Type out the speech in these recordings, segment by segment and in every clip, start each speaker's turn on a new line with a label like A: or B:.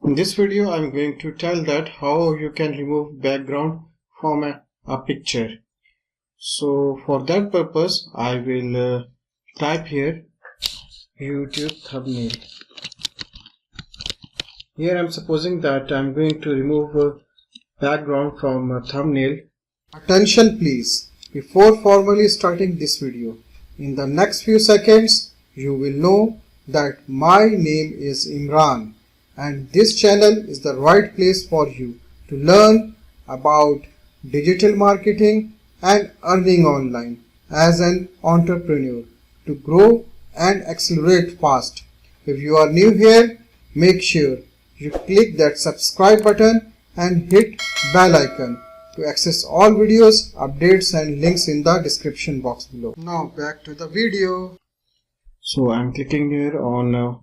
A: In this video, I'm going to tell that how you can remove background from a picture. So for that purpose, I will type here YouTube thumbnail. Here I'm supposing that I'm going to remove background from a thumbnail. Attention please, before formally starting this video, in the next few seconds, you will know that my name is Imran. And this channel is the right place for you to learn about digital marketing and earning online as an entrepreneur to grow and accelerate fast. If you are new here, make sure you click that subscribe button and hit bell icon to access all videos, updates and links in the description box below. Now back to the video. So I'm clicking here on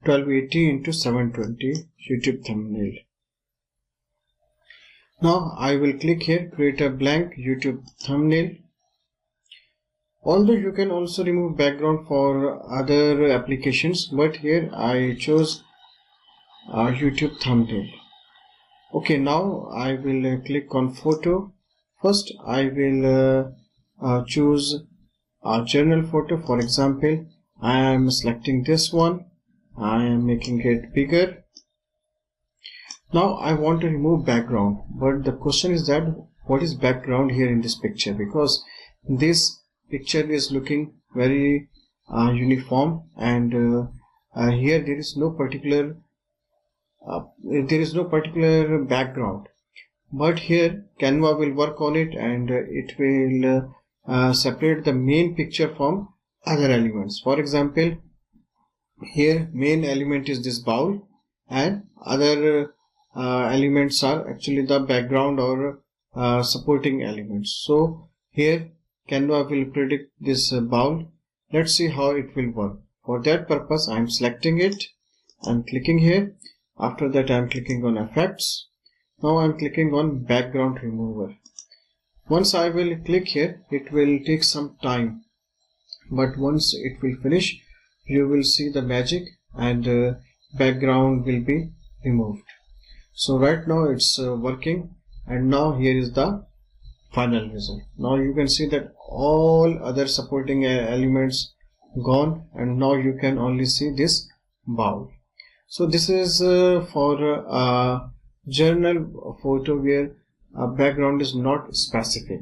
A: 1280 into 720 YouTube thumbnail. Now I will click here, create a blank YouTube thumbnail. Although you can also remove background for other applications, but here I chose YouTube thumbnail. Okay, now I will click on photo. First I will choose a journal photo. For example, I am selecting this one. I am making it bigger. Now I want to remove background, but the question is that what is background here in this picture, because this picture is looking very uniform, and here there is no particular background. But here CANVA will work on it, and it will separate the main picture from other elements. For example, here main element is this bowl, and other elements are actually the background or supporting elements. So here CANVA will predict this bowl. Let's see how it will work. For that purpose I am selecting it. I'm clicking here. After that I am clicking on effects. Now I am clicking on background remover. Once I will click here, it will take some time, but once it will finish, you will see the magic and background will be removed. So right now it's working, and now here is the final result. Now you can see that all other supporting elements gone, and now you can only see this bowl. So this is for a journal photo where background is not specific.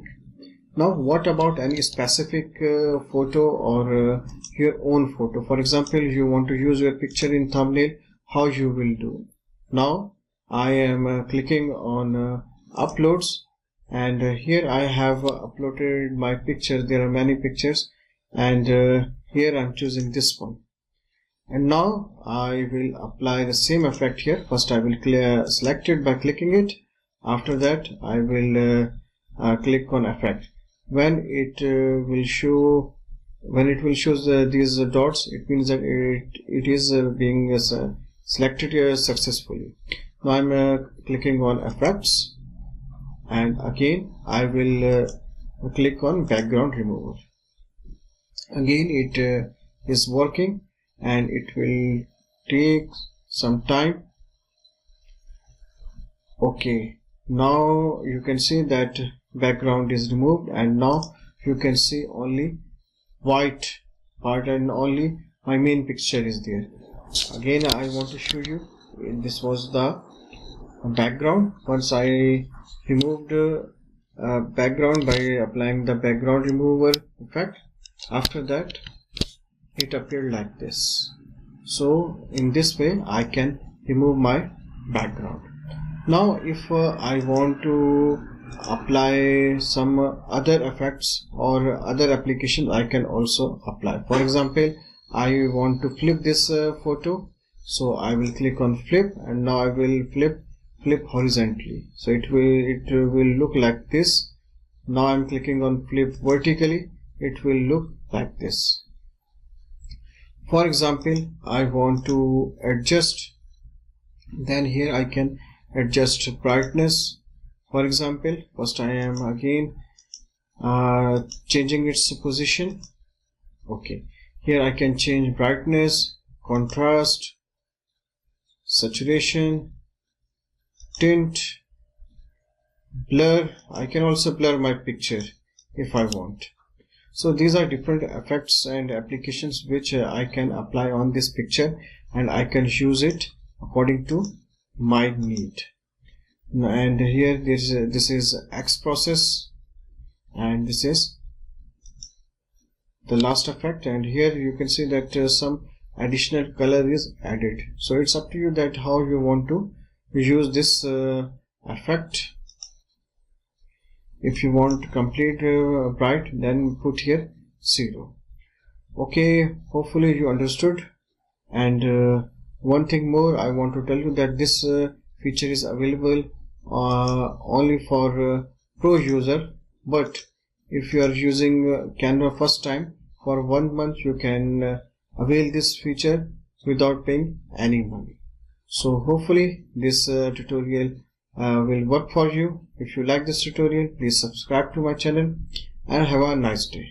A: Now what about any specific photo or your own photo? For example, you want to use your picture in thumbnail, how you will do? Now I am clicking on uploads, and here I have uploaded my picture. There are many pictures, and here I am choosing this one. And now I will apply the same effect here. First I will select it by clicking it. After that I will click on effect. When it will show these dots, it means that it is being selected successfully. Now I'm clicking on effects, and again I will click on background remover. Again it is working, and it will take some time. Okay, now you can see that background is removed, and now you can see only white part and only my main picture is there. Again I want to show you, this was the background. Once I removed background by applying the background remover effect, after that it appeared like this. So in this way I can remove my background. Now if I want to apply some other effects or other application, I can also apply. For example, I want to flip this photo, so I will click on flip, and now I will flip horizontally, so it will look like this. Now I'm clicking on flip vertically, it will look like this. For example, I want to adjust, then here I can adjust brightness. For example, first I am again changing its position. Okay, here I can change brightness, contrast, saturation, tint, blur. I can also blur my picture if I want. So these are different effects and applications which I can apply on this picture, and I can use it according to my need. And here this is X process, and this is the last effect, and here you can see that some additional color is added. So it's up to you that how you want to use this effect. If you want complete bright, then put here 0. Okay, hopefully you understood. And one thing more, I want to tell you that this feature is available only for pro user, but if you are using Canva first time, for 1 month you can avail this feature without paying any money. So hopefully this tutorial will work for you. If you like this tutorial, please subscribe to my channel and have a nice day.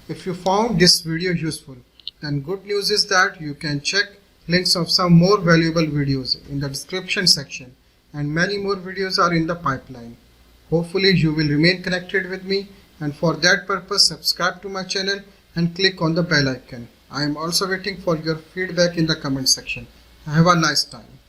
A: If you found this video useful, then good news is that you can check links of some more valuable videos in the description section, and many more videos are in the pipeline. Hopefully you will remain connected with me, and for that purpose subscribe to my channel and click on the bell icon. I am also waiting for your feedback in the comment section. Have a nice time.